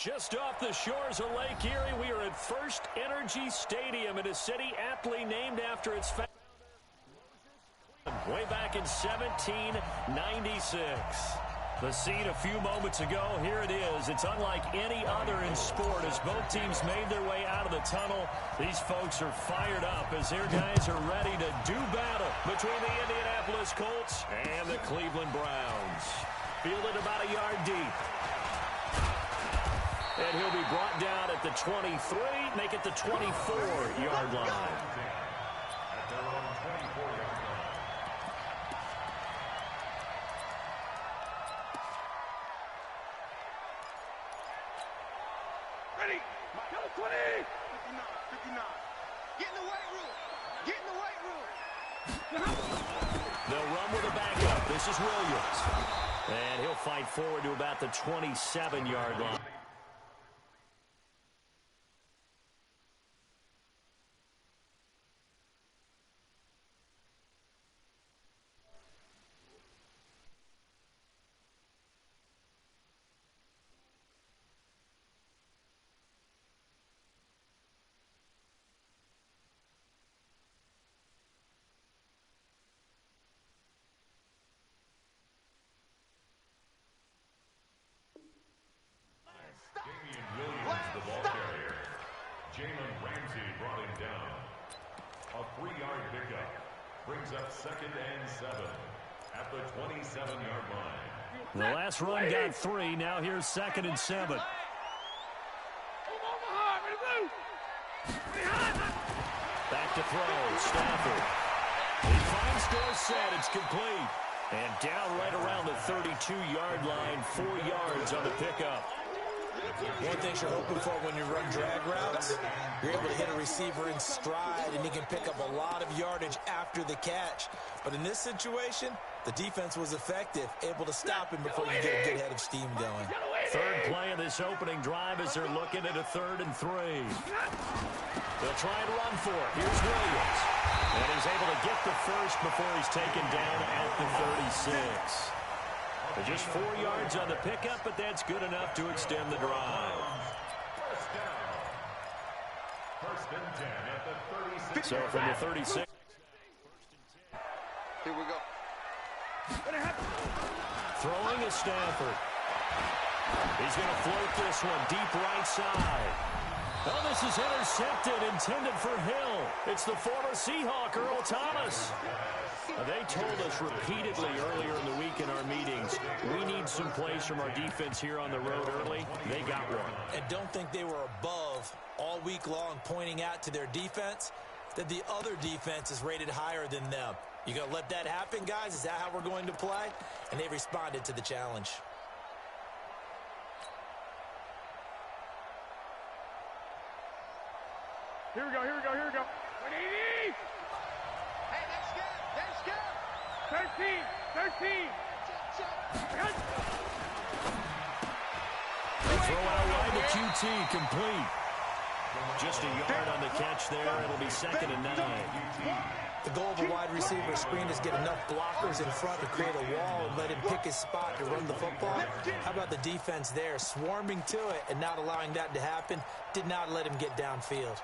Just off the shores of Lake Erie, we are at First Energy Stadium in a city aptly named after its founder, way back in 1796. The scene a few moments ago, here it is. It's unlike any other in sport as both teams made their way out of the tunnel. These folks are fired up as their guys are ready to do battle between the Indianapolis Colts and the Cleveland Browns. Fielded about a yard deep. And he'll be brought down at the 23, make it the 24-yard line. Ready? Number 20. 59, 59. Get in the weight room. Get in the weight room. They'll run with a backup. This is Williams. And he'll fight forward to about the 27-yard line. Brings up 2nd and 7 at the 27-yard line. The last run got 3. Now here's 2nd and 7. Back to throw. Stafford. He finds Dorsett. It's complete. And down right around the 32-yard line. 4 yards on the pickup. One thing you're hoping for when you run drag routes, you're able to hit a receiver in stride, and he can pick up a lot of yardage after the catch. But in this situation, the defense was effective, able to stop him before you get a good head of steam going. Third play of this opening drive as they're looking at a 3rd and 3. They'll try and run for it. Here's Williams. And he's able to get the first before he's taken down at the 36. Just 4 yards on the pickup, but that's good enough to extend the drive. First and 10 at the 36. So from the 36. Here we go. Throwing is Stafford. He's going to float this one deep right side. Oh, this is intercepted, intended for Hill. It's the former Seahawk, Earl Thomas. They told us repeatedly earlier in the week in our meetings, we need some plays from our defense here on the road early. They got one. And don't think they were above all week long pointing out to their defense that the other defense is rated higher than them. You going to let that happen, guys? Is that how we're going to play? And they responded to the challenge. Here we go, here we go, here we go. 180! Hey, that's good, that's good. 13. Throw out wide to QT, complete. Just a yard on the catch there. It'll be 2nd and 9. The goal of a wide receiver screen is get enough blockers in front to create a wall and let him pick his spot to run the football. How about the defense there, swarming to it and not allowing that to happen? Did not let him get downfield.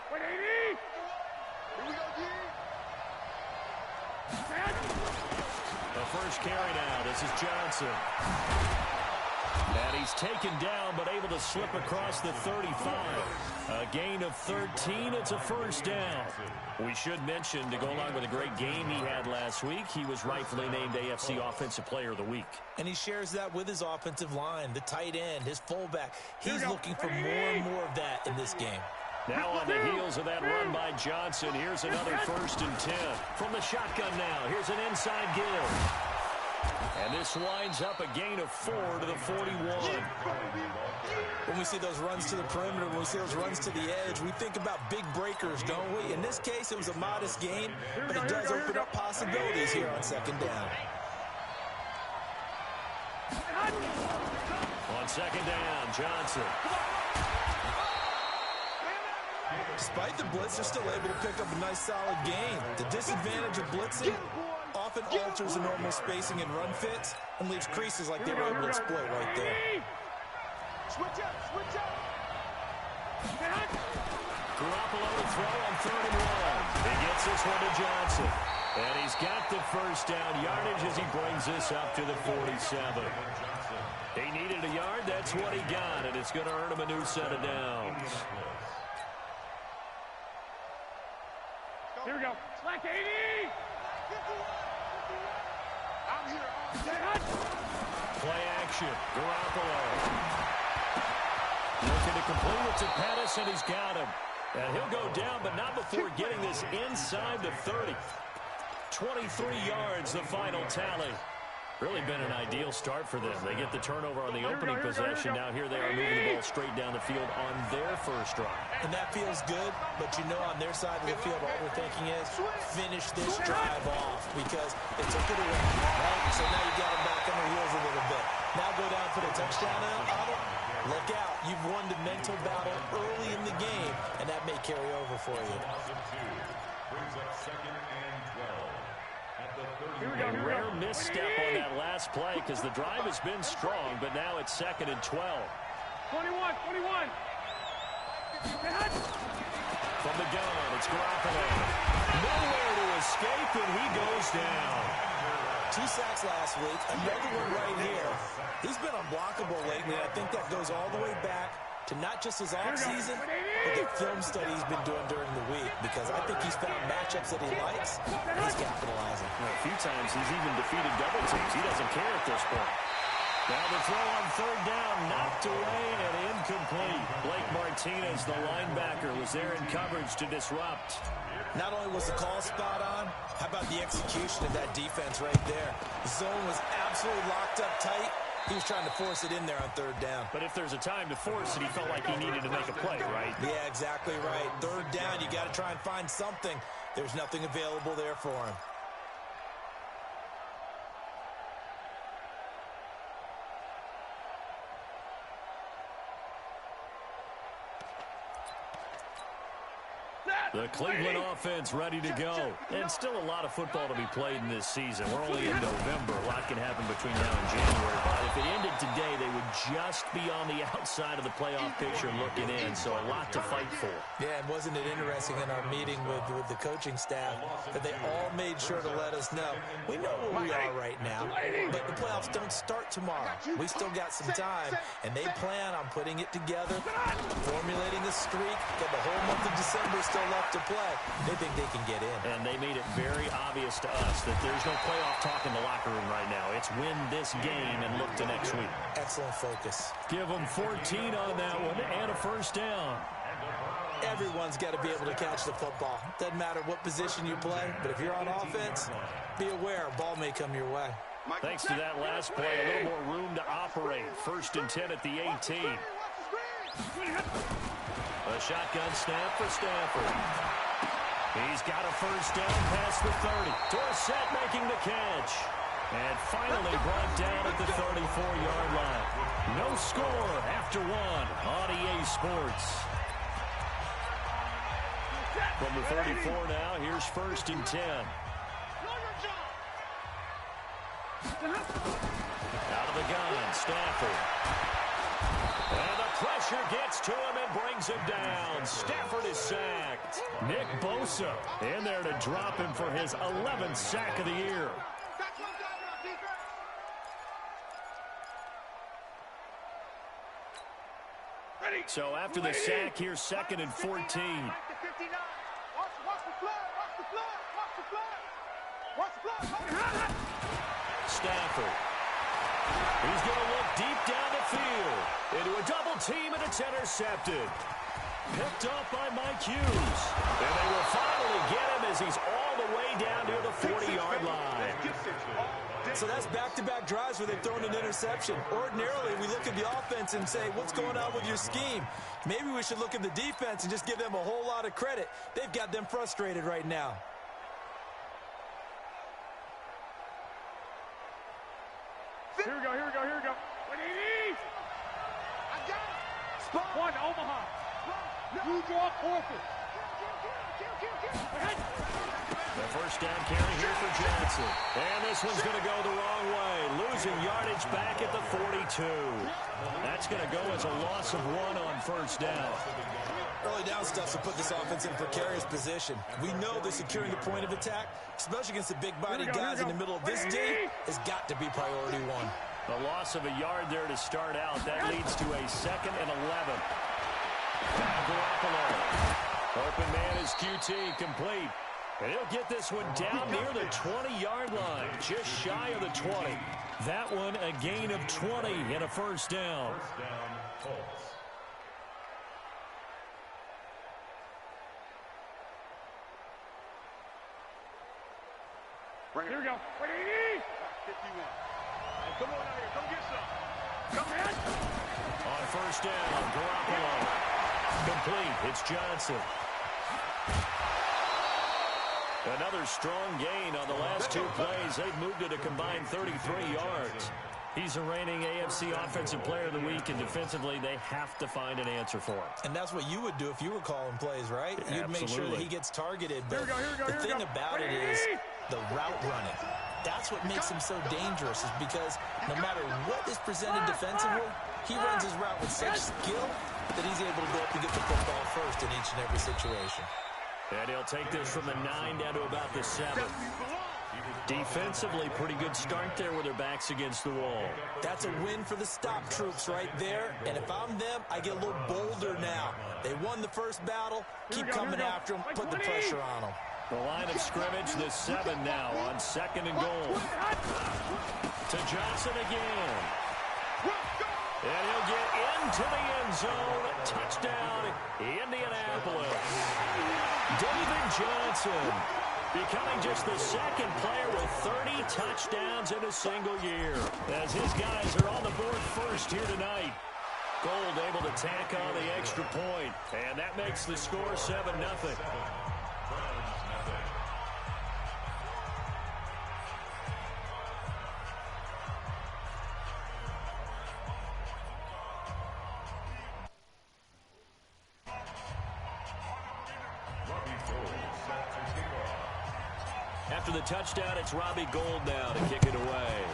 180! Here we go, G! The first carry now. This is Johnson. And he's taken down, but able to slip across the 35. A gain of 13. It's a first down. We should mention, to go along with a great game he had last week, he was rightfully named AFC Offensive Player of the Week. And he shares that with his offensive line, the tight end, his fullback. He's looking for more and more of that in this game. Now on the heels of that run by Johnson, here's another 1st and 10. From the shotgun now, here's an inside give. And this winds up a gain of 4 to the 41. When we see those runs to the perimeter, when we see those runs to the edge, we think about big breakers, don't we? In this case, it was a modest gain, but it does open up possibilities here on 2nd down. On 2nd down, Johnson. Despite the blitz, they're still able to pick up a nice solid gain. The disadvantage of blitzing, often alters the normal spacing and run fits and leaves creases like they were able to exploit right there. Switch up, switch up. Garoppolo to throw on 3rd and 1. He gets this one to Johnson. And he's got the first down yardage as he brings this up to the 47. He needed a yard. That's what he got, and it's going to earn him a new set of downs. Here we go. Slack 80. I'm here. Play action. Garoppolo. Looking to complete it to Pettis, and he's got him. And he'll go down, but not before getting this inside the 30. 23 yards, the final tally. Really been an ideal start for them. They get the turnover on the opening possession. Now here they are moving the ball straight down the field on their first drive. And that feels good, but you know on their side of the field, all they're thinking is finish this drive off because they took it away, right? So now you got them back on the wheels a little bit. Now go down, put a touchdown on it. Look out. You've won the mental battle early in the game, and that may carry over for you. Brings up 2nd and 12. A rare misstep on that last play because the drive has been strong, but now it's 2nd and 12. 21. From the gun, it's Garoppolo. Nowhere to escape, and he goes down. 2 sacks last week, another one right here. He's been unblockable lately, and I think that goes all the way back to not just his offseason, but the film study he's been doing during the week, because I think he's found matchups that he likes, and he's capitalizing. Well, a few times he's even defeated double teams. He doesn't care at this point. Now the throw on 3rd down, knocked away and incomplete. Blake Martinez, the linebacker, was there in coverage to disrupt. Not only was the call spot on, how about the execution of that defense right there? The zone was absolutely locked up tight. He was trying to force it in there on 3rd down. But if there's a time to force it, he felt like he needed to make a play, right? Yeah, exactly right. 3rd down, you got to try and find something. There's nothing available there for him. The Cleveland offense ready to go. And still a lot of football to be played in this season. We're only in November. A lot can happen between now and January. But if it ended today, they would just be on the outside of the playoff picture looking in. So a lot to fight for. Yeah, and wasn't it interesting in our meeting with the coaching staff that they all made sure to let us know, we know where we are right now, but the playoffs don't start tomorrow. We still got some time, and they plan on putting it together, formulating a streak, got the whole month of December still left to play. They think they can get in. And they made it very obvious to us that there's no playoff talk in the locker room right now. It's win this game and look to next week. Excellent focus. Give them 14 on that one and a first down. Everyone's got to be able to catch the football. Doesn't matter what position you play, but if you're on offense, be aware a ball may come your way. Thanks to that last play, a little more room to operate. 1st and 10 at the 18. A shotgun snap for Stafford. He's got a first down past the 30. Dorsett making the catch. And finally brought down at the 34-yard line. No score after 1 on EA Sports. From the 34 now, here's 1st and 10. Out of the gun, Stafford. And the pressure gets to him and brings him down. Stafford is sacked. Nick Bosa in there to drop him for his 11th sack of the year. So after the sack, here's 2nd and 14. Watch the flood. Watch the flood. Stafford. He's going to look deep down the field. Into a double team, and it's intercepted. Picked up by Mike Hughes. And they will finally get him as he's all the way down near the 40-yard line. So that's back-to-back drives where they've thrown an interception. Ordinarily, we look at the offense and say, what's going on with your scheme? Maybe we should look at the defense and just give them a whole lot of credit. They've got them frustrated right now. Here we go. What do you need? I got it. Spot. 1, Omaha. You draw forfeit. Kill. The first down carry here for Johnson. And this one's going to go the wrong way. Losing yardage back at the 42. That's going to go as a loss of 1 on first down. Early down stuff to put this offense in precarious position. We know they're securing the point of attack, especially against the big-bodied guys in the middle of this game, has got to be priority 1. The loss of a yard there to start out. That leads to a 2nd and 11. Now Garoppolo. Open man is QT, complete. And he'll get this one down near the 20-yard line, just shy of the 20. That one a gain of 20 and a first down. First down, Colts. Here we go. Ready? 51. Come on out here. Come get some. Come in. On first down, Garoppolo. Complete. It's Johnson. Another strong gain on the last 2 plays. They've moved it a combined 33 yards. He's a reigning AFC Offensive Player of the Week, and defensively, they have to find an answer for him. And that's what you would do if you were calling plays, right? Yeah, you'd make sure that he gets targeted. But the thing about it is the route running. That's what makes him so dangerous, is because no matter what is presented defensively, he runs his route with such skill that he's able to go up and get the football first in each and every situation. And he'll take this from the 9 down to about the 7. Defensively, pretty good start there with their backs against the wall. That's a win for the stop troops right there. And if I'm them, I get a little bolder now. They won the first battle. Keep coming after them. Put the pressure on them. The line of scrimmage, the 7 now on 2nd and goal. To Johnson again. And he'll get into the end zone. Touchdown, Indianapolis. David Johnson becoming just the 2nd player with 30 touchdowns in a single year, as his guys are on the board first here tonight. Gold able to tack on the extra point, and that makes the score 7-0. After the touchdown, it's Robbie Gould now to kick it away.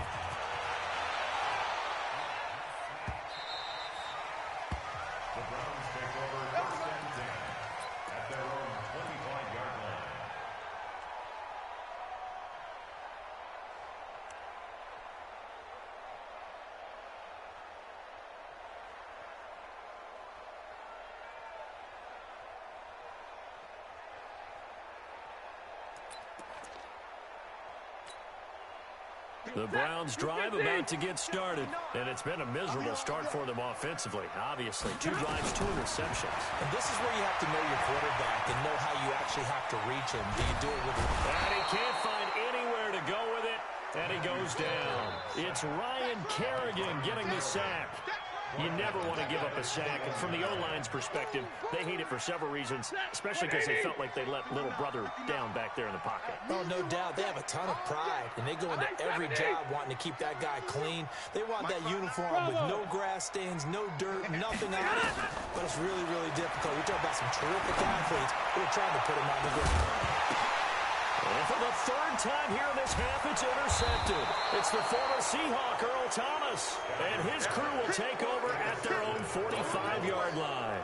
The Browns take over 1st and 10 at their own 25-yard line. The Browns drive about to get started, and it's been a miserable start for them offensively. Obviously, 2 drives, 2 interceptions. And this is where you have to know your quarterback and know how you actually have to reach him. Do you do it with... And he can't find anywhere to go with it, and he goes down. It's Ryan Kerrigan getting the sack. You never want to give up a sack, and from the O-line's perspective, they hate it for several reasons, especially because they felt like they let little brother down back there in the pocket. Oh, no doubt. They have a ton of pride, and they go into every job wanting to keep that guy clean. They want that uniform with no grass stains, no dirt, nothing on it, but it's really, really difficult. You're talking about some terrific athletes who are trying to put him on the ground. And for the 3rd time here in this half, it's intercepted. It's the former Seahawk, Earl Thomas, and his crew will take over at their own 45-yard line.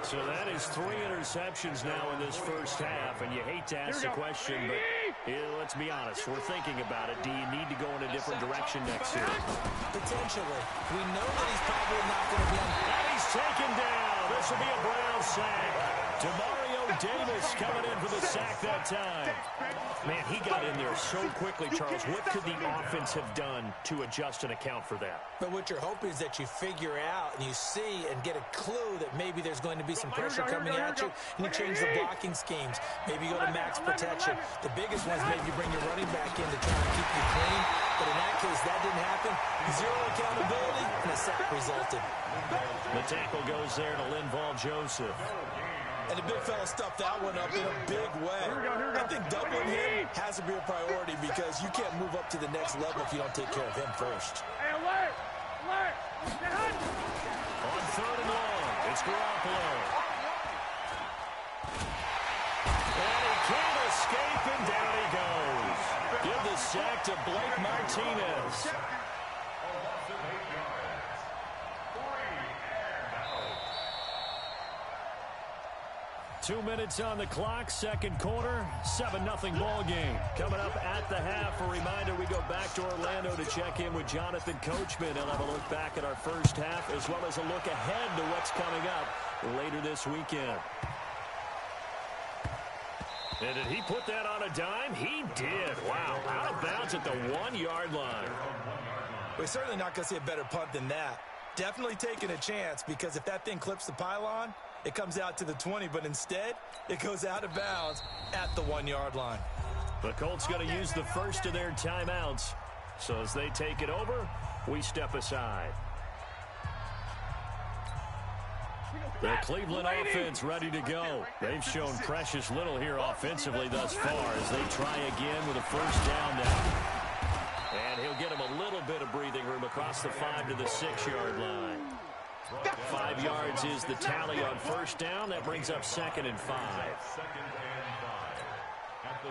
So that is 3 interceptions now in this first half, and you hate to ask the question, but let's be honest, we're thinking about it. Do you need to go in a different direction next year? Potentially. We know that he's probably not going to be on... And he's taken down. This will be a Brown sack. Demario Davis coming in for the sack that time. Man, he got in there so quickly, Charles. What could the offense have done to adjust and account for that? But what you're hoping is that you figure out and you see and get a clue that maybe there's going to be some pressure coming at you, and you change the blocking schemes. Maybe you go to max protection. The biggest one is maybe you bring your running back in to try and keep you clean. But in that case, that didn't happen. 0 accountability, and a sack resulted. The tackle goes there to Linval Joseph. And the big fella stuffed that one up in a big way. I think doubling him has to be a priority because you can't move up to the next level if you don't take care of him first. Hey, alert! Alert! On 3rd and long, it's Garoppolo. And he can't escape, and down he goes. Give the sack to Blake Martinez. 2 minutes on the clock, second quarter, 7-0 ball game. Coming up at the half, a reminder we go back to Orlando to check in with Jonathan Coachman. He'll have a look back at our first half as well as a look ahead to what's coming up later this weekend. And did he put that on a dime? He did. Wow, out of bounds at the 1-yard line. We're certainly not going to see a better punt than that. Definitely taking a chance, because if that thing clips the pylon, it comes out to the 20, but instead, it goes out of bounds at the 1-yard line. The Colts going to use the first of their timeouts. So as they take it over, we step aside. The Cleveland offense ready to go. They've shown precious little here offensively thus far as they try again with a first down now. And he'll get him a little bit of breathing room across the 5 to the 6-yard line. 5 yards is the tally on first down. That brings up 2nd and 5. The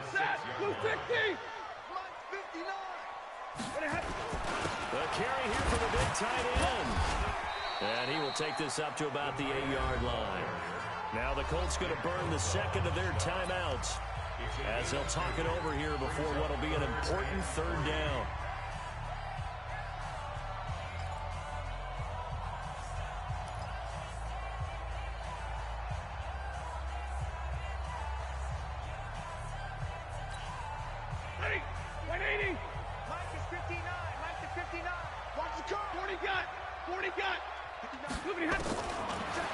carry here for the big tight end. And he will take this up to about the 8-yard line. Now the Colts going to burn the second of their timeouts as they'll talk it over here before what will be an important third down.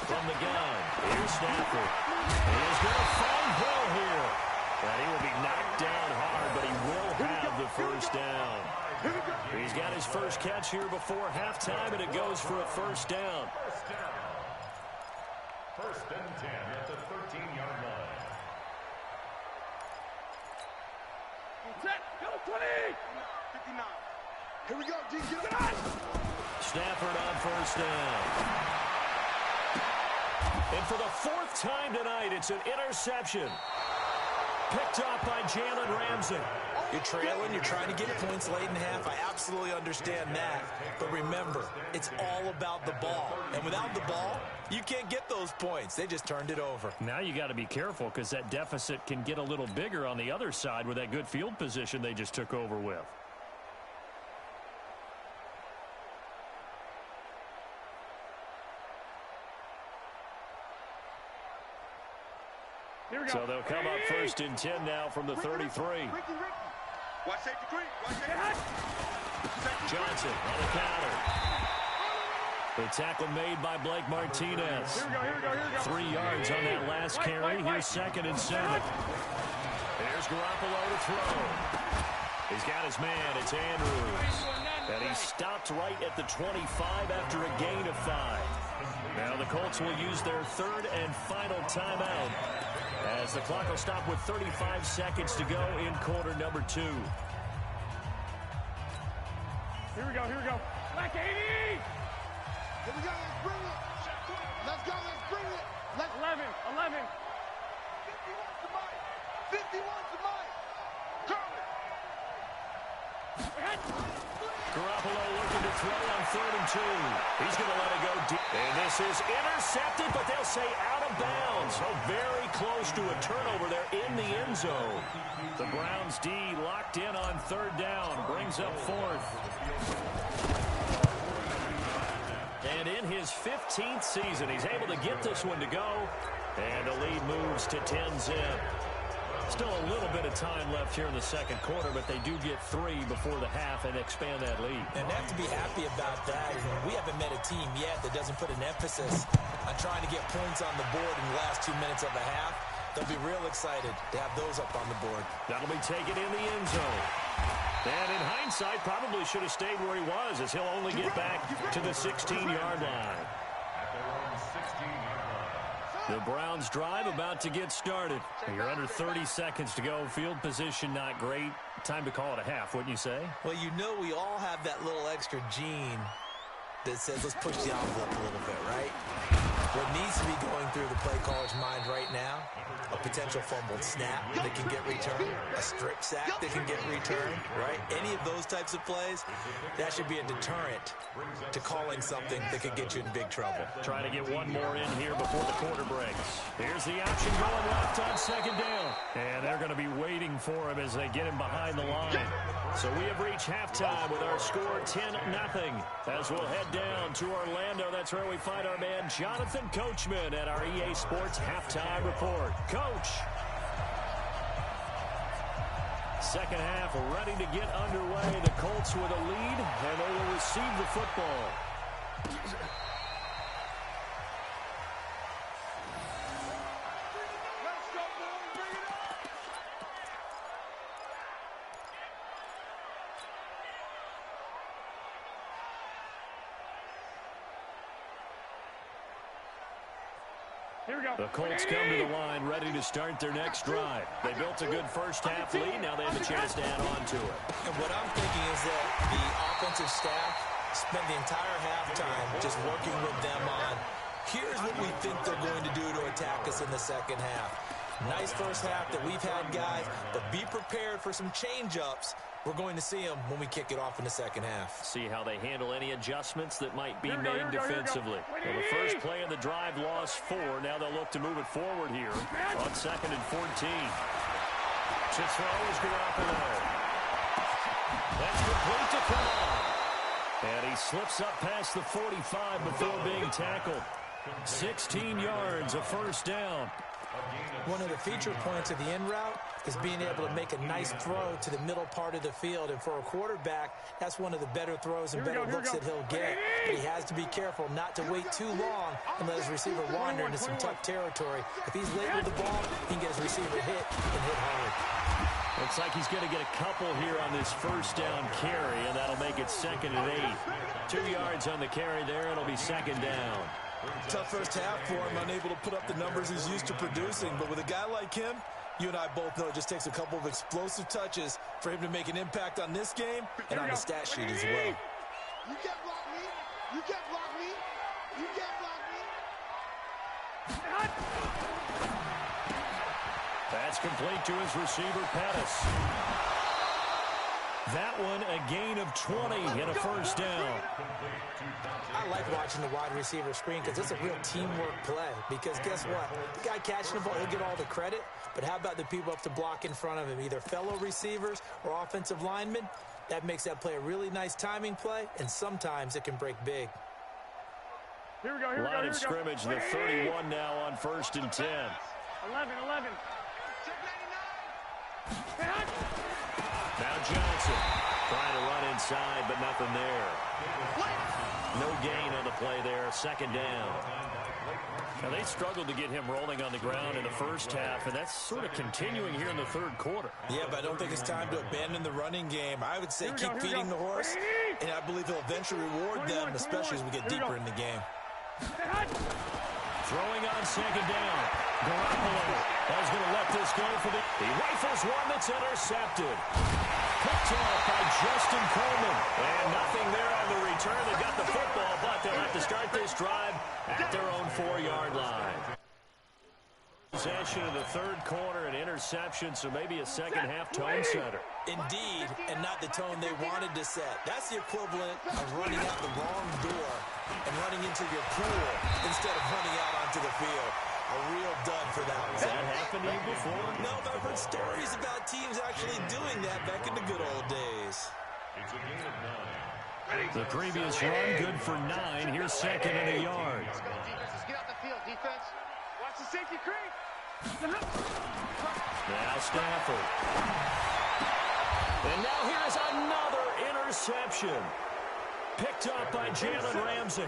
From the gun, here's Stafford. He is going to find Hill here. And he will be knocked down hard, but he will have the first down. He's got his first catch here before halftime, and it goes for a first down. First and 10 at the 13-yard line. Set, go 20! 59. Here we go, D. Get it on! Stafford on first down. And for the 4th time tonight, it's an interception. Picked off by Jalen Ramsey. You're trailing, you're trying to get points late in half. I absolutely understand that. But remember, it's all about the ball. And without the ball, you can't get those points. They just turned it over. Now you got to be careful because that deficit can get a little bigger on the other side with that good field position they just took over with. So they'll come up first and 10 now from the 33. Watch safety creep. Johnson on the counter. The tackle made by Blake Martinez. 3 yards on that last carry. Here's 2nd and 7. There's Garoppolo to throw. He's got his man. It's Andrews. And he stopped right at the 25 after a gain of 5. Now the Colts will use their 3rd and final timeout as the clock will stop with 35 seconds to go in quarter number 2. Here we go. Black 80! Here we go, let's bring it. Let's go, let's bring it. 11. 51 to Mike. 51 to Mike. Garoppolo looking to throw on 3rd and 2. He's going to let it go deep. And this is intercepted, but they'll say out of bounds. So very close to a turnover there in the end zone. The Browns D locked in on 3rd down. Brings up 4th. And in his 15th season, he's able to get this one to go. And the lead moves to 10-zip. Still a little bit of time left here in the second quarter, but they do get 3 before the half and expand that lead. And they have to be happy about that. We haven't met a team yet that doesn't put an emphasis on trying to get points on the board in the last 2 minutes of the half. They'll be real excited to have those up on the board. That'll be taken in the end zone. And in hindsight, probably should have stayed where he was, as he'll only get back to the 16-yard line. The Browns drive about to get started. You're under 30 seconds to go. Field position not great. Time to call it a half, wouldn't you say? Well, you know we all have that little extra gene that says let's push the envelope a little bit, right? What needs to be going through the play caller's mind right now, a potential fumbled snap that can get returned, a strip sack that can get returned, right? Any of those types of plays, that should be a deterrent to calling something that could get you in big trouble. Trying to get one more in here before the quarter breaks. Here's the option going left on second down. And they're going to be waiting for him as they get him behind the line. So we have reached halftime with our score 10-0. As we'll head down to Orlando, that's where we find our man Jonathan Coachman at our EA Sports Halftime Report. Coach. Second half ready to get underway. The Colts with a lead, and they will receive the football. The Colts come to the line ready to start their next drive. They built a good first half lead. Now they have a chance to add on to it. And what I'm thinking is that the offensive staff spent the entire halftime just working with them on, here's what we think they're going to do to attack us in the second half. Nice first half that we've had, guys, but be prepared for some change-ups. We're going to see them when we kick it off in the second half. See how they handle any adjustments that might be made defensively. Well, the first play of the drive lost 4. Now they'll look to move it forward here on 2nd and 14. To throw is Garoppolo. That's complete to Cobb. And he slips up past the 45 before being tackled. 16 yards, a first down. One of the feature points of the in route is being able to make a nice throw to the middle part of the field. And for a quarterback, that's one of the better throws and better looks that he'll get. But he has to be careful not to wait too long and let his receiver wander into some tough territory. If he's late with the ball, he can get his receiver hit and hit hard. Looks like he's going to get a couple here on this first down carry, and that'll make it 2nd and 8. 2 yards on the carry there. It'll be 2nd down. Tough first half for him, unable to put up the numbers he's used to producing. But with a guy like him, you and I both know it just takes a couple of explosive touches for him to make an impact on this game and on the stat sheet as well. You can't block me. You can't block me. You can't block me. That's complete to his receiver, Pettis. That one, a gain of 20 and a first down. I like watching the wide receiver screen because it's a real teamwork play. Because guess what? The guy catching the ball, he'll get all the credit. But how about the people up to block in front of him, either fellow receivers or offensive linemen? That makes that play a really nice timing play, and sometimes it can break big. Here we go, Line of scrimmage, the 31 now on 1st and 10. 11. Now Johnson trying to run inside, but nothing there. No gain on the play there, 2nd down. Now they struggled to get him rolling on the ground in the first half, and that's sort of continuing here in the 3rd quarter. Yeah, but I don't think it's time to abandon the running game. I would say keep feeding the horse, and I believe he'll eventually reward them, especially as we get deeper in the game. Throwing on 2nd down. Garoppolo is going to let this go for the... He rifles one that's intercepted. Picked off by Justin Coleman. And nothing there on the return. They got the football, but they'll have to start this drive at their own 4-yard line. Possession of the 3rd quarter, an interception, so maybe a second half tone setter. Indeed, and not the tone they wanted to set. That's the equivalent of running out the wrong door and running into your pool instead of running out onto the field. A real dud for that one. Has that happened to you before? No, but I've heard stories about teams actually doing that back in the good old days. It's a gain of 9. The previous run, good for 9. Here's 2nd and a yard. Let's go, defense. Let's get out the field, defense. Watch the safety creep. Now Stafford. And now here's another interception. Picked up by Jalen Ramsey.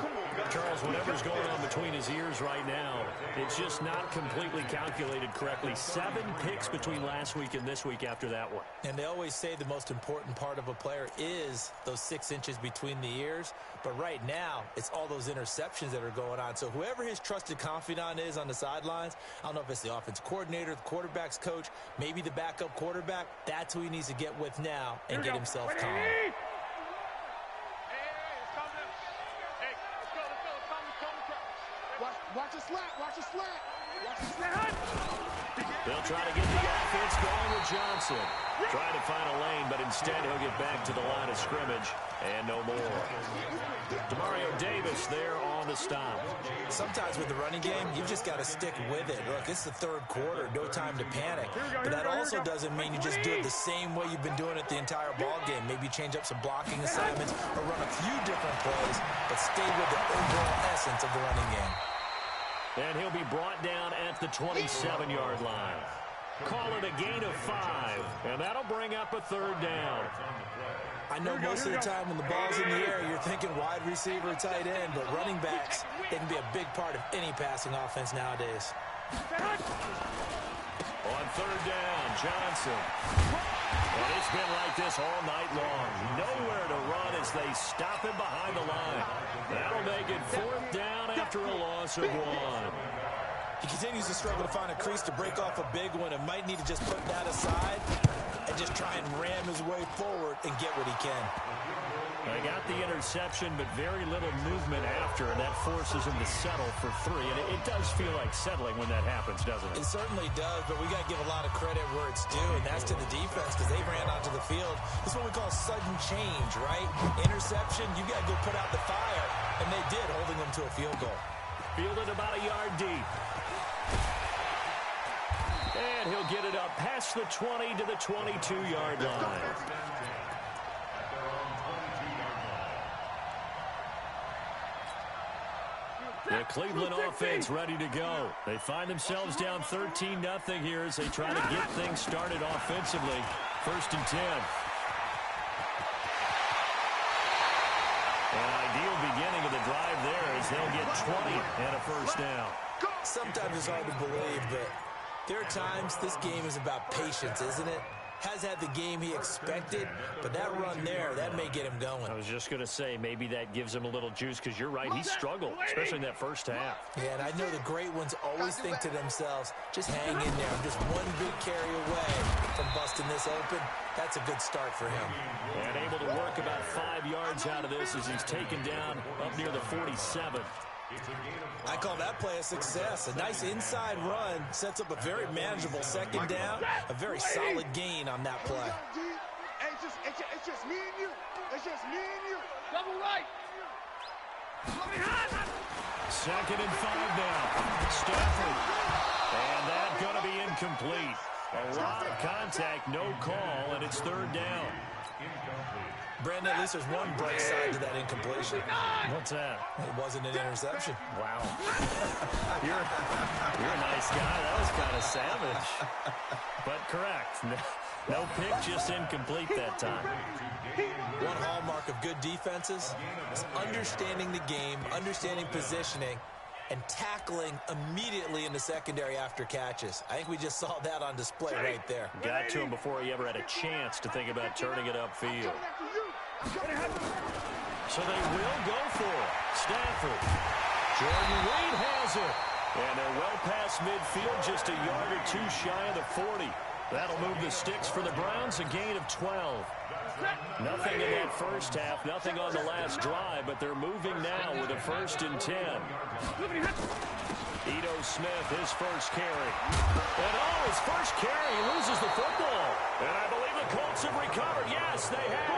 Charles, whatever's going on between his ears right now, it's just not completely calculated correctly. 7 picks between last week and this week after that one. And they always say the most important part of a player is those 6 inches between the ears. But right now, it's all those interceptions that are going on. So whoever his trusted confidant is on the sidelines, I don't know if it's the offense coordinator, the quarterback's coach, maybe the backup quarterback, that's who he needs to get with now and get himself calm. Watch the slat. Watch the slat. Watch the slat. They'll try to get the offense going with Johnson. Trying to find a lane, but instead he'll get back to the line of scrimmage. And no more. Demario Davis there on the stop. Sometimes with the running game, you've just got to stick with it. Look, it's the third quarter, no time to panic. But that also doesn't mean you just do it the same way you've been doing it the entire ball game. Maybe change up some blocking assignments or run a few different plays, but stay with the overall essence of the running game. And he'll be brought down at the 27-yard line. Call it a gain of 5, and that'll bring up a third down. I know most of the time when the ball's in the air, you're thinking wide receiver, tight end, but running backs, they can be a big part of any passing offense nowadays. On third down, Johnson. And it's been like this all night long. Nowhere to run as they stop him behind the line. That'll make it fourth down after a loss of 1. He continues to struggle to find a crease to break off a big one and might need to just put that aside and just try and ram his way forward and get what he can. They got the interception, but very little movement after, and that forces him to settle for 3. And it does feel like settling when that happens, doesn't it? It certainly does, but we got to give a lot of credit where it's due, and that's to the defense because they ran onto the field. This is what we call sudden change, right? Interception, you got to go put out the fire, and they did, holding them to a field goal. Fielded about a yard deep. And he'll get it up past the 20 to the 22-yard line. The Cleveland offense ready to go. They find themselves down 13-0 here as they try to get things started offensively. 1st and 10. An ideal beginning of the drive there as they'll get 20 and a first down. Sometimes it's hard to believe, but there are times this game is about patience, isn't it? Has had the game he expected, but that run there, that may get him going. I was just going to say, maybe that gives him a little juice because you're right, he struggled, especially in that first half. Yeah, and I know the great ones always think to themselves, just hang in there. I'm just one big carry away from busting this open. That's a good start for him. And able to work about 5 yards out of this as he's taken down up near the 47. I call that play a success. A nice inside run sets up a very manageable second down. A very solid gain on that play. It's just me and you. It's just me and you. Double right. 2nd and 5 now. Stafford. And that's going to be incomplete. A lot of contact, no call, and it's 3rd down. Brandon, at least there's one bright side to that incompletion. What's that? It wasn't an interception. Wow. You're a nice guy. That was kind of savage. But correct. No pick, just incomplete that time. One hallmark of good defenses is understanding the game, understanding positioning, and tackling immediately in the secondary after catches. I think we just saw that on display right there. Got to him before he ever had a chance to think about turning it upfield. So they will go for it. Stafford. Jordan Reed has it. And they're well past midfield, just a yard or 2 shy of the 40. That'll move the sticks for the Browns, a gain of 12. Nothing in that first half, nothing on the last drive, but they're moving now with a 1st and 10. Ito Smith, his first carry. And his first carry, he loses the football. And I believe the Colts have recovered. Yes, they have.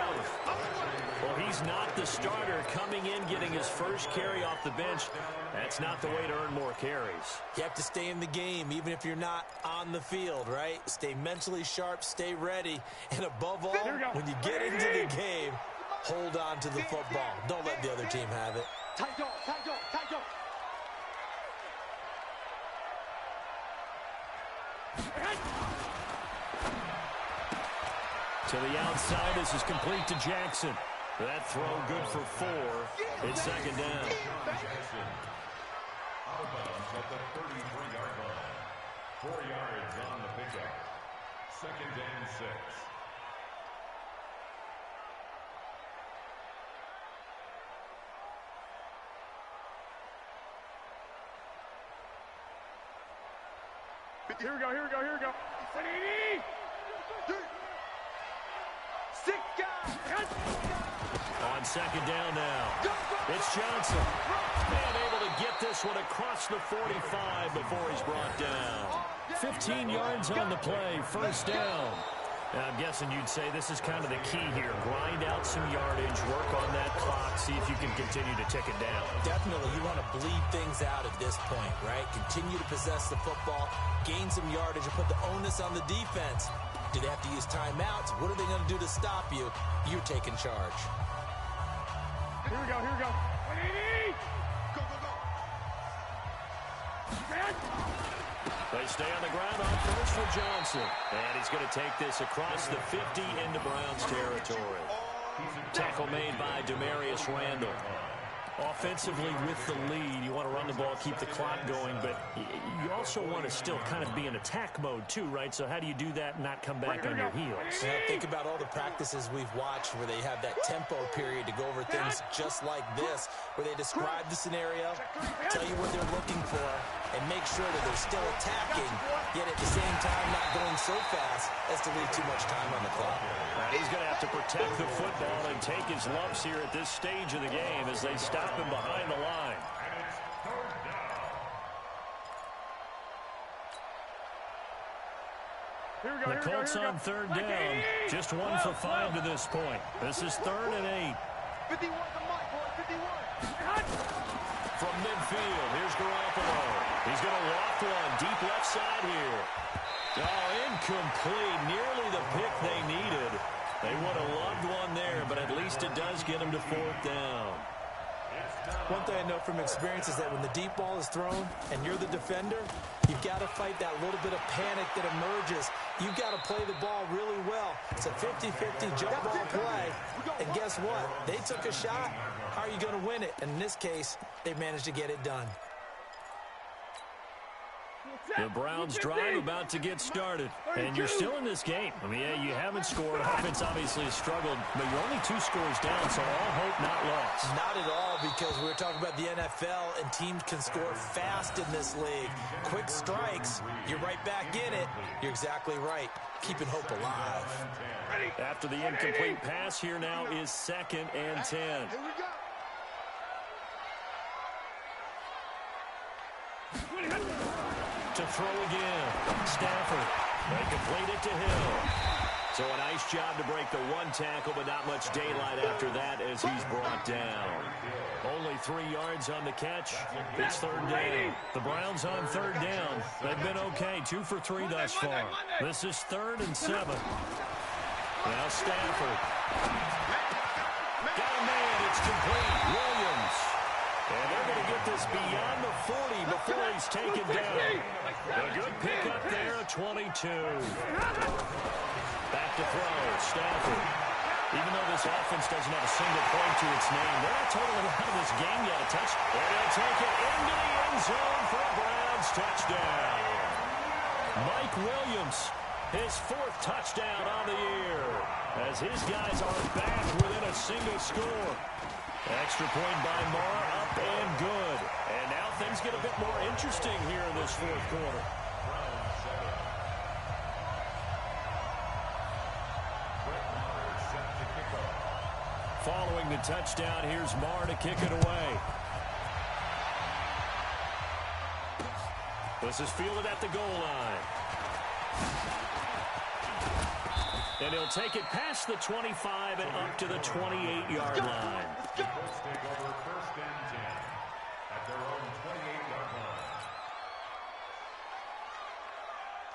Well, he's not the starter coming in, getting his first carry off the bench. That's not the way to earn more carries. You have to stay in the game, even if you're not on the field, right? Stay mentally sharp, stay ready, and above all, when you get into the game, hold on to the football. Don't let the other team have it. Tight go. To the outside, this is complete to Jackson. That throw good for 4. It's 2nd down. Out of bounds at the 33-yard line. 4 yards on the pickup. 2nd and 6. Here we go. 6 guys. On 2nd down now. It's Johnson. And able to get this one across the 45 before he's brought down. 15 yards on the play, first down. Now, I'm guessing you'd say this is kind of the key here. Grind out some yardage, work on that clock, see if you can continue to tick it down. Definitely, you want to bleed things out at this point, right? Continue to possess the football, gain some yardage, and put the onus on the defense. Do they have to use timeouts? What are they going to do to stop you? You're taking charge. Here we go, here we go. 180! Go, go, go. They stay on the ground on first for Johnson. And he's going to take this across the 50 into Browns territory. Tackle made by Demarius Randall. Offensively with the lead, you want to run the ball, keep the clock going, but you also want to still kind of be in attack mode too, right? So how do you do that and not come back on your heels? Yeah, think about all the practices we've watched where they have that tempo period to go over things just like this, where they describe the scenario, tell you what they're looking for, and make sure that they're still attacking, yet at the same time not going so fast as to leave too much time on the clock. He's going to have to protect the football and take his lumps here at this stage of the game as they stop him behind the line. The Colts on third down. Just 1 for 5 to this point. This is 3rd and 8. 51 to Mike, boy, 51. From midfield, here's Garoppolo. He's going to loft one deep left side here. Oh, incomplete. Nearly the pick they needed. They would have loved one there, but at least it does get them to 4th down. One thing I know from experience is that when the deep ball is thrown and you're the defender, you've got to fight that little bit of panic that emerges. You've got to play the ball really well. It's a 50-50 jump ball play. And guess what? They took a shot. How are you going to win it? And in this case, they managed to get it done. The Browns drive about to get started. And you're still in this game. I mean, yeah, you haven't scored. Offense obviously has struggled, but you're only 2 scores down, so all hope not lost. Not at all, because we were talking about the NFL, and teams can score fast in this league. Quick strikes, you're right back in it. You're exactly right. Keeping hope alive. After the incomplete pass, here now is 2nd and 10. Here we go. To throw again. Stafford. They complete it to Hill. So a nice job to break the 1 tackle, but not much daylight after that as he's brought down. Only 3 yards on the catch. It's 3rd down. The Browns on 3rd down. They've been okay. 2 for 3 thus far. This is 3rd and 7. Now Stafford. Got a man. It's complete. Williams. And they're going to get this beyond the 40 before he's taken down. A good pickup there at 22. Back to throw. Stafford. Even though this offense doesn't have a single point to its name, they're not totally out of this game yet. A touch. And they'll take it into the end zone for a Browns touchdown. Mike Williams, his 4th touchdown on the year, as his guys are back within a single score. Extra point by Marr, up and good. And now things get a bit more interesting here in this 4th quarter. Following the touchdown, here's Marr to kick it away. This is fielded at the goal line. And he'll take it past the 25 and up to the 28-yard line. Take over 1st and 10 at their own 28-yard line.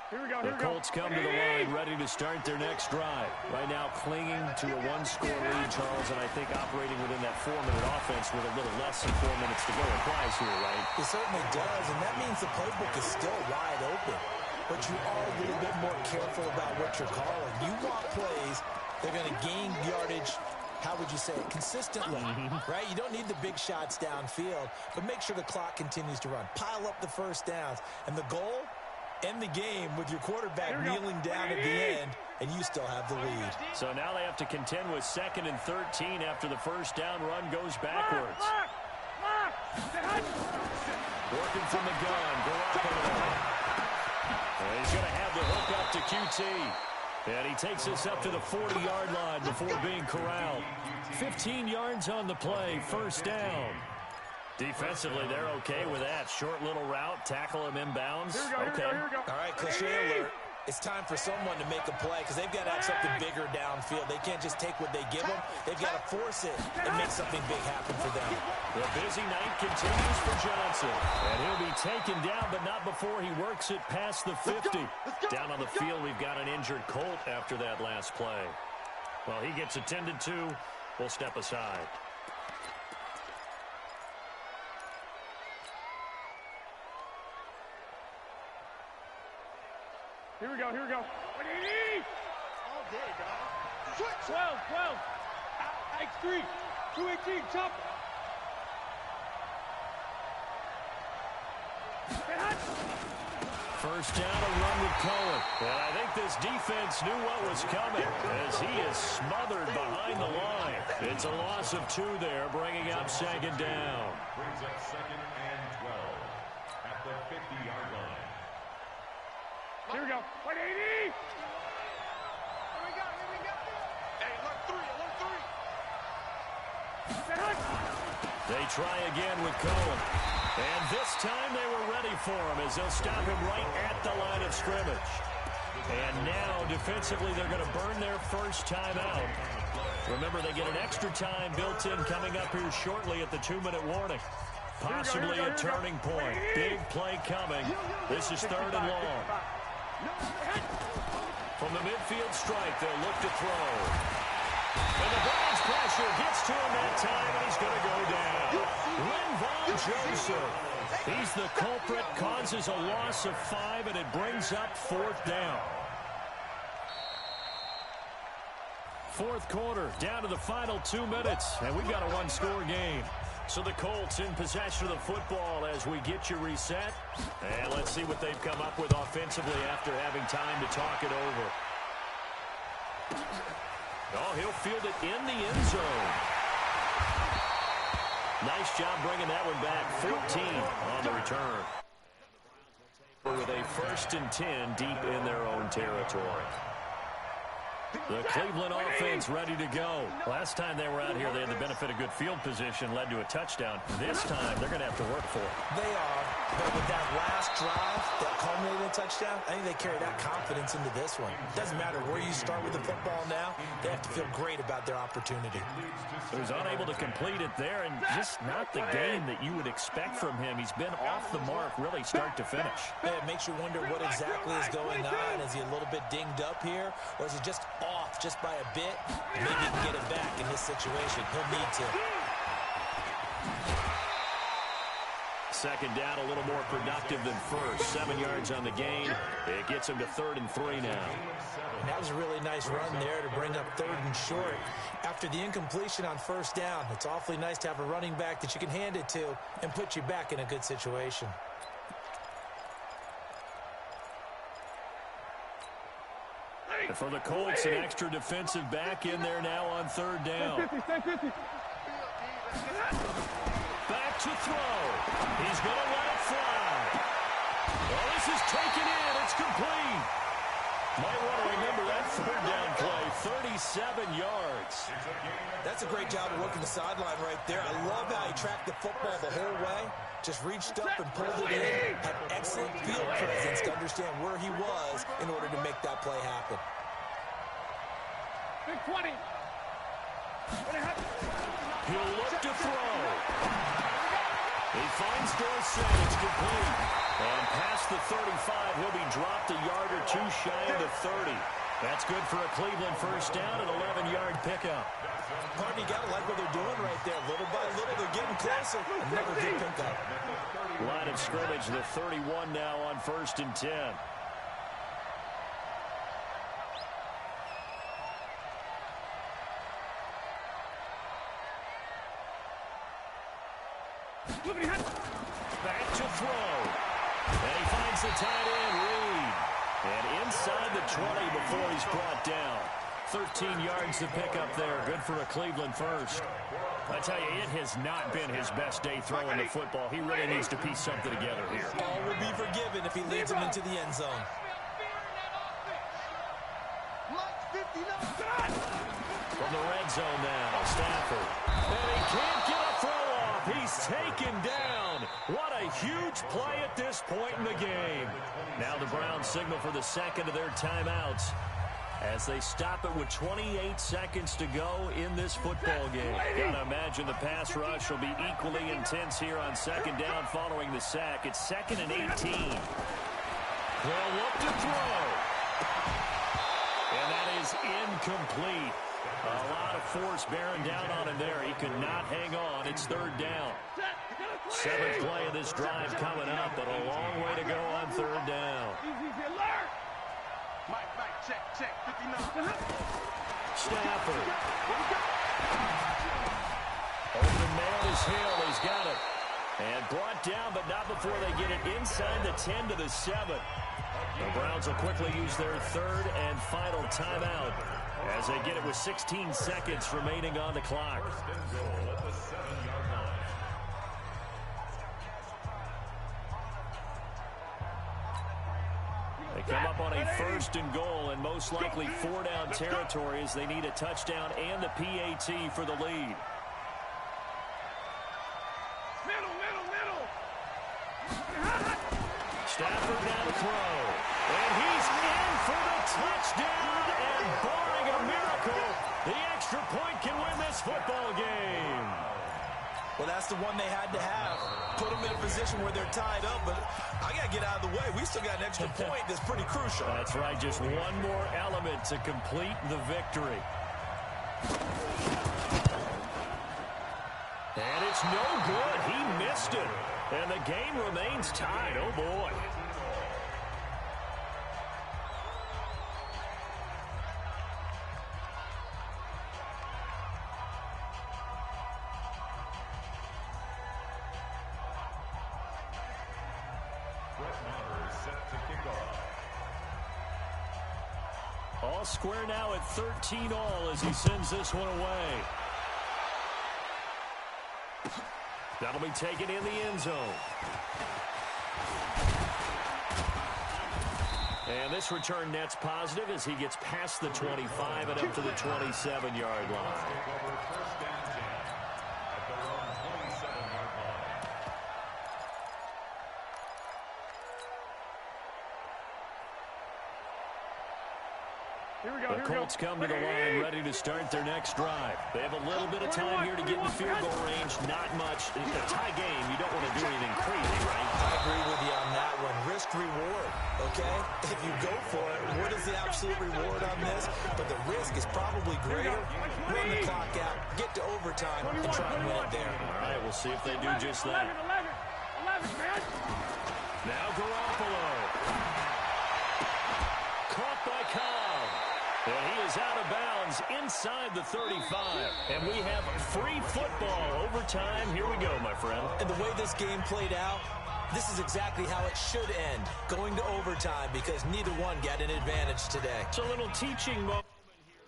Here we go, The Colts come to the line ready to start their next drive. Right now clinging to a 1-score lead, Charles, and I think operating within that 4-minute offense with a little less than 4 minutes to go applies here, right? It certainly does, and that means the playbook is still wide open. But you are a little bit more careful about what you're calling. You want plays, they're going to gain yardage, how would you say it, consistently, right? You don't need the big shots downfield, but make sure the clock continues to run. Pile up the first downs. And the goal, end the game with your quarterback kneeling down at the end, and you still have the lead. So now they have to contend with 2nd and 13 after the first down run goes backwards. Working from the gun, Garoppolo. And he's going to have the hook up to QT. And he takes this up to the 40-yard line before being corralled. 15 yards on the play, first down. Defensively, they're okay with that. Short little route, tackle him inbounds. Okay. All right, cliche alert. It's time for someone to make a play because they've got to have something bigger downfield. They can't just take what they give them. They've got to force it and make something big happen for them. The busy night continues for Johnson. And he'll be taken down, but not before he works it past the 50. Down on the field, we've got an injured Colt after that last play. Well, he gets attended to. We'll step aside. Here we go, here we go. 180! All day, dog. Switch! 12, 12. X3. 218, chop. First down, a run with Cohen. And I think this defense knew what was coming as he is smothered behind the line. It's a loss of 2 there, bringing up second down. Brings up second and 12 at the 50-yard line. Here we go. 180! Here we go, here we go. Hey, alert 3, alert 3. They try again with Cohen. And this time they were ready for him as they'll stop him right at the line of scrimmage. And now, defensively, they're going to burn their first time out. Remember, they get an extra time built in coming up here shortly at the 2-minute warning. Possibly a turning point. Big play coming. This is 3rd and long. From the midfield strike, they'll look to throw. And the Browns pressure gets to him that time, and he's going to go down. Linval Joseph. He's the culprit, causes a loss of 5, and it brings up 4th down. 4th quarter, down to the final 2 minutes, and we've got a 1-score game. So the Colts in possession of the football as we get you reset. And let's see what they've come up with offensively after having time to talk it over. Oh, he'll field it in the end zone. Nice job bringing that one back. 14 on the return. With a 1st and 10 deep in their own territory. The Cleveland offense ready to go. Last time they were out here, they had the benefit of good field position, led to a touchdown. This time, they're going to have to work for it. They are, but with that last drive that culminated in a touchdown, I think they carry that confidence into this one. Doesn't matter where you start with the football now, they have to feel great about their opportunity. He was unable to complete it there, and just not the game that you would expect from him. He's been off the mark, really start to finish. Yeah, it makes you wonder what exactly is going on. Is he a little bit dinged up here, or is he just off just by a bit? Maybe he can get it back in this situation. He'll need to. Second down, a little more productive than first. 7 yards on the gain. It gets him to 3rd and 3 now. And that was a really nice run there to bring up 3rd and short. After the incompletion on 1st down, it's awfully nice to have a running back that you can hand it to and put you back in a good situation. For the Colts, an extra defensive back in there now on 3rd down. Back to throw. He's going to let it fly. Well, this is taken in. It's complete. Might want to remember that 3rd down play. 37 yards. That's a great job of working the sideline right there. I love how he tracked the football the whole way. Just reached up and pulled it in. Had excellent field presence to understand where he was in order to make that play happen. Big 20. He'll look to throw. He finds Dorsett. It's complete. And past the 35, he'll be dropped a yard or 2 shy of the 30. That's good for a Cleveland first down, an 11-yard pickup. Pardon, you got to like what they're doing right there. Little by little, they're getting closer. Another good pickup. Line of scrimmage, the 31 now on 1st and 10. Back to throw. And he finds the tight end, Reed. And inside the 20 before he's brought down. 13 yards to pick up there. Good for a Cleveland first. I tell you, it has not been his best day throwing the football. He really needs to piece something together here. All will be forgiven if he leads him into the end zone. From the red zone now, Stafford. And he can't get a throw off. He's taken down. What a huge play at this point in the game. Now the Browns signal for the second of their timeouts as they stop it with 28 seconds to go in this football game. Gotta imagine the pass rush will be equally intense here on second down following the sack. It's 2nd and 18. They'll look to throw. And that is incomplete. A lot of force bearing down on him there. He could not hang on. It's 3rd down. 7th play of this drive coming up, but a long way to go on 3rd down. Stafford. Open man is Hill. He's got it. And brought down, but not before they get it inside the 10 to the 7. The Browns will quickly use their 3rd and final timeout as they get it with 16 seconds remaining on the clock. They come up on a 1st and goal and most likely 4-down territory as they need a touchdown and the PAT for the lead. Stafford now to throw. And he's in for the touchdown. And barring a miracle, the extra point can win this football game. Well, that's the one they had to have. Put them in a position where they're tied up, but I got to get out of the way. We still got an extra point that's pretty crucial. That's right, just one more element to complete the victory. And it's no good. He missed it. And the game remains tied. Oh, boy. All square now at 13-all as he sends this one away. That'll be taken in the end zone. And this return net's positive as he gets past the 25 and up to the 27-yard line. The Colts come to the line ready to start their next drive. They have a little bit of time here to get in field goal range. Not much. In a tie game, you don't want to do anything crazy, right? I agree with you on that one. Risk reward, okay? If you go for it, what is the absolute reward on this? But the risk is probably greater. Run the clock out, get to overtime, and try and win it there. All right, we'll see if they do just that. Now Garoppolo. Caught by Cobb. And he is out of bounds inside the 35. And we have free football. Overtime. Here we go, my friend. And the way this game played out, this is exactly how it should end. Going to overtime because neither one got an advantage today. It's a little teaching moment here.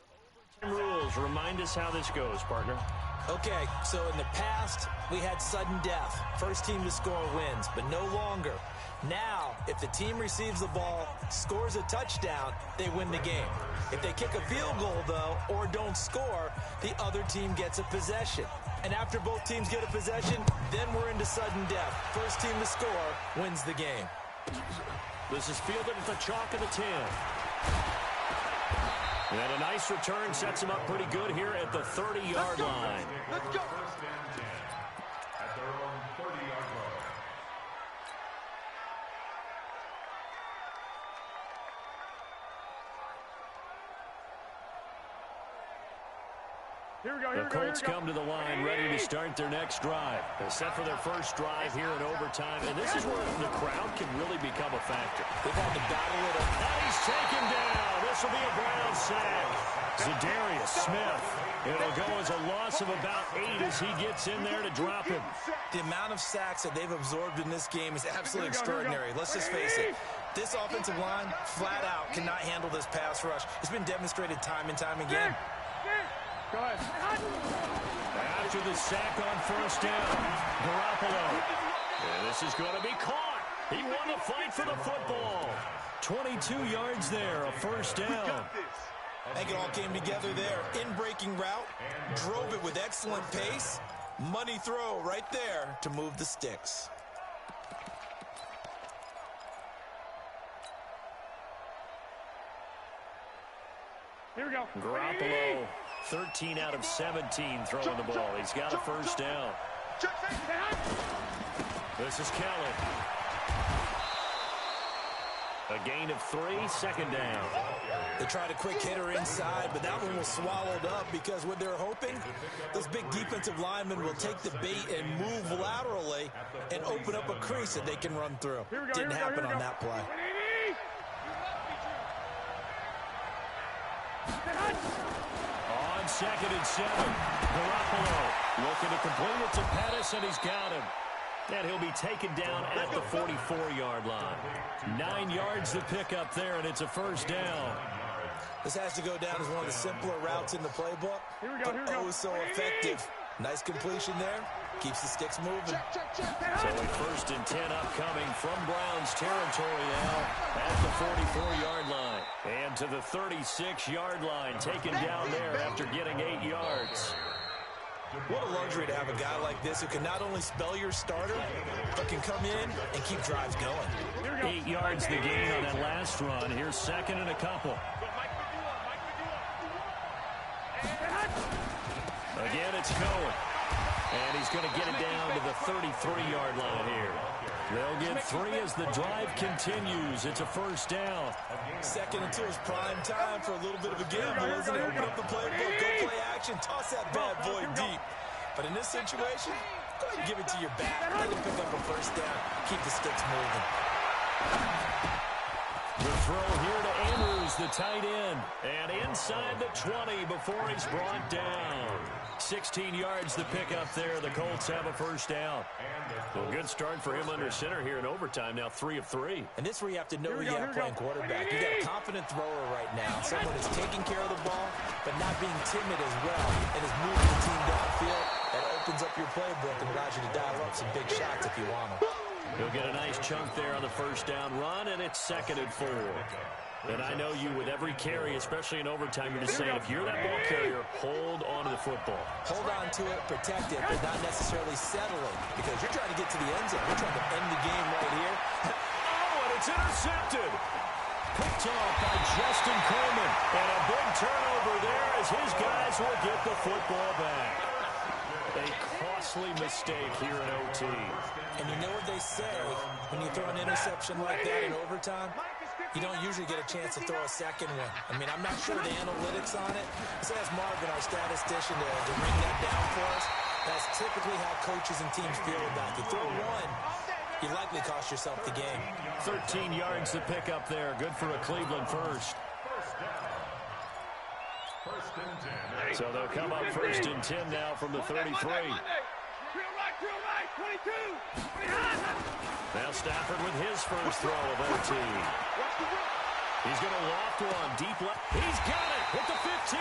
Overtime rules. Remind us how this goes, partner. Okay, so in the past, we had sudden death. First team to score wins, but no longer. Now, if the team receives the ball, scores a touchdown, they win the game. If they kick a field goal, though, or don't score, the other team gets a possession. And after both teams get a possession, then we're into sudden death. First team to score wins the game. This is fielded at the chalk of the 10. And a nice return sets him up pretty good here at the 30-yard line. Let's go. First and 10 at their own 30-yard line. The Colts come to the line ready to start their next drive. They're set for their first drive here in overtime, and this is where the crowd can really become a factor. They've had to battle it up. And he's taken down. This will be a Brown sack. Za'Darius Smith. It'll go as a loss of about 8 as he gets in there to drop him. The amount of sacks that they've absorbed in this game is absolutely extraordinary. Let's just face it. This offensive line, flat out, cannot handle this pass rush. It's been demonstrated time and time again. Go ahead. After the sack on first down, Garoppolo. And this is going to be caught. He won the fight for the football. 22 yards there, a first down. I think it all came together there. In-breaking route, drove it with excellent pace. Money throw right there to move the sticks. Here we go. Garoppolo, 13 out of 17 throwing the ball. He's got a first down. This is Kelly. A gain of 3, second down. They tried a quick hitter inside, but that one was swallowed up because what they're hoping, those big defensive linemen will take the bait and move laterally and open up a crease that they can run through. Didn't happen on that play. On 2nd and 7, Garoppolo looking to complete it to Pettis, and he's got him. And he'll be taken down at the 44-yard line. 9 yards to pick up there, and it's a first down. This has to go down as one of the simpler routes in the playbook, but oh so effective. Nice completion there. Keeps the sticks moving. So a 1st and 10 upcoming from Browns territory now at the 44-yard line. And to the 36-yard line, taken down there after getting 8 yards. What a luxury to have a guy like this who can not only spell your starter, but can come in and keep drives going. 8 yards the gain on that last run. Here's 2nd and a couple. Again, it's Cohen. And he's going to get it down to the 33-yard line here. They'll get 3 as the drive continues. It's a first down. 2nd and 2 is prime time for a little bit of a gamble, isn't it? Open up the playbook, go play action, toss that bad boy deep. But in this situation, go ahead and give it to your back. Let him pick up a first down. Keep the sticks moving. The throw here to Andrews, the tight end. And inside the 20 before he's brought down. 16 yards to pick up there. The Colts have a first down. Well, good start for him under center here in overtime. Now 3 of 3. And this is where you have to know who you have playing quarterback. You got a confident thrower right now. Someone who's taking care of the ball, but not being timid as well. And is moving the team downfield. That opens up your playbook and allows you to dial up some big shots if you want them. He'll get a nice chunk there on the first down run, and it's 2nd and 4. And I know you, with every carry, especially in overtime, you're just saying, if you're that ball carrier, hold on to the football. Hold on to it, protect it, but not necessarily settling, because you're trying to get to the end zone. You're trying to end the game right here. Oh, and it's intercepted. Picked off by Justin Coleman. And a big turnover there as his guys will get the football back. A costly mistake here in OT. And you know what they say, when you throw an interception like that in overtime, you don't usually get a chance to throw a second one. I mean, I'm not sure the analytics on it. Let's ask Marvin, our statistician, to bring that down for us. That's typically how coaches and teams feel about it. You throw one, you likely cost yourself the game. 13 yards to pick up there. Good for a Cleveland first. So they'll come up 1st and 10 now from the 33. Now Stafford with his first throw of OT. He's going to loft one deep left. He's got it with the 15.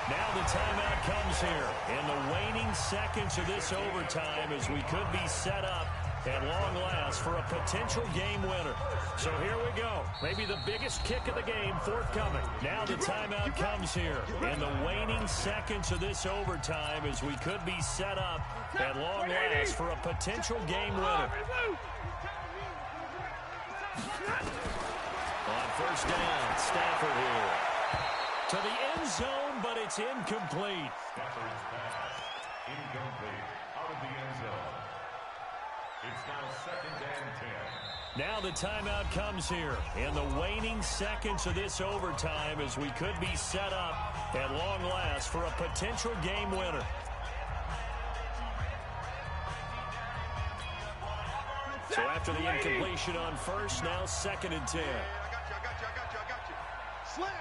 Now the timeout comes here. In the waning seconds of this overtime as we could be set up at long last for a potential game winner. So here we go. Maybe the biggest kick of the game forthcoming. Now the timeout comes here. In the waning seconds of this overtime as we could be set up at long last for a potential game winner. On first down, Stafford here. To the end zone, but it's incomplete. Stafford's pass. Incomplete. Out of the end zone. It's now 2nd and 10. Now the timeout comes here. In the waning seconds of this overtime as we could be set up at long last for a potential game winner. So after the incompletion on first, now 2nd and 10. I got you. Slam.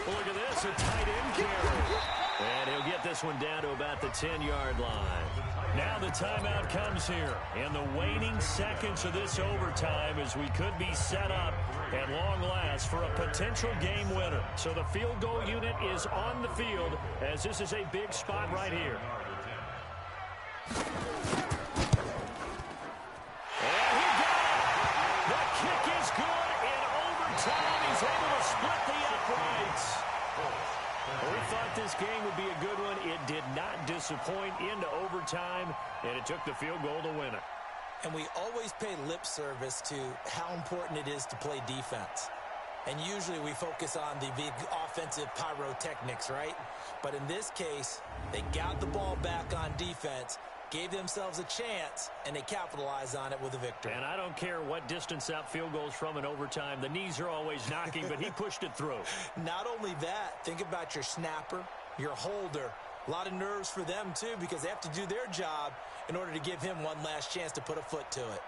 Well, look at this, a tight end carry. And he'll get this one down to about the 10-yard line. Now the timeout comes here. In the waning seconds of this overtime as we could be set up at long last for a potential game winner. So the field goal unit is on the field as this is a big spot right here. And he got it! The kick is good in overtime. He's able to split the thought this game would be a good one. It did not disappoint into overtime, and it took the field goal to win it. And we always pay lip service to how important it is to play defense. And usually we focus on the big offensive pyrotechnics, right? But in this case, they got the ball back on defense, gave themselves a chance, and they capitalized on it with a victory. And I don't care what distance out field goals from in overtime. The knees are always knocking, but he pushed it through. Not only that, think about your snapper, your holder. A lot of nerves for them, too, because they have to do their job in order to give him one last chance to put a foot to it.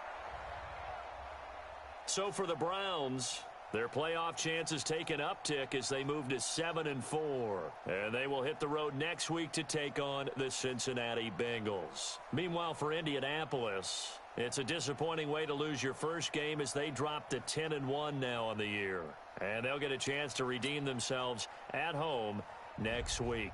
So for the Browns, their playoff chances take an uptick as they move to 7-4. And they will hit the road next week to take on the Cincinnati Bengals. Meanwhile, for Indianapolis, it's a disappointing way to lose your first game as they drop to 10-1 now on the year. And they'll get a chance to redeem themselves at home next week.